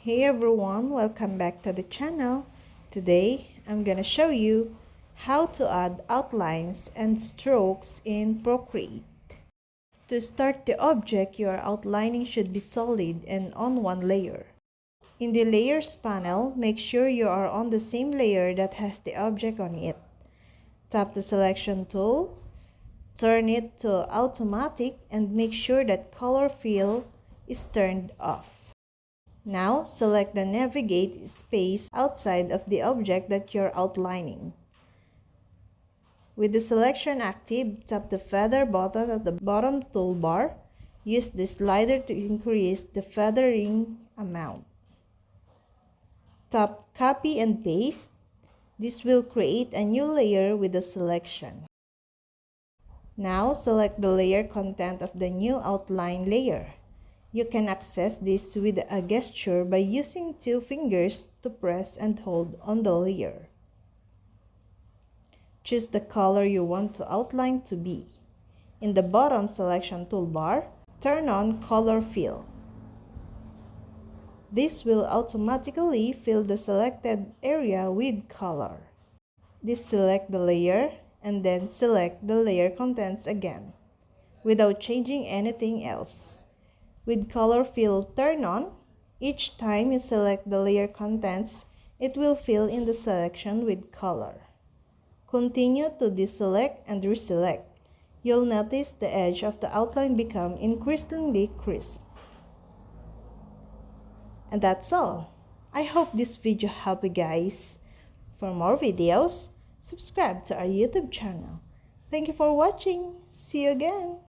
Hey everyone, welcome back to the channel. Today I'm gonna show you how to add outlines and strokes in Procreate. To start the object you are outlining should be solid and on one layer. In the layers panel, make sure you are on the same layer that has the object on it. Tap the selection tool, turn it to automatic and make sure that color fill is turned off. Now, select the navigate space outside of the object that you're outlining. With the selection active, tap the feather button at the bottom toolbar. Use the slider to increase the feathering amount. Tap copy and paste. This will create a new layer with the selection. Now, select the layer content of the new outline layer. You can access this with a gesture by using two fingers to press and hold on the layer. Choose the color you want to outline to be. In the bottom selection toolbar, turn on Color Fill. This will automatically fill the selected area with color. Deselect the layer and then select the layer contents again, without changing anything else. With Color Fill turned on, each time you select the layer contents, it will fill in the selection with color. Continue to deselect and reselect. You'll notice the edge of the outline become increasingly crisp. And that's all. I hope this video helped you guys. For more videos, subscribe to our YouTube channel. Thank you for watching. See you again.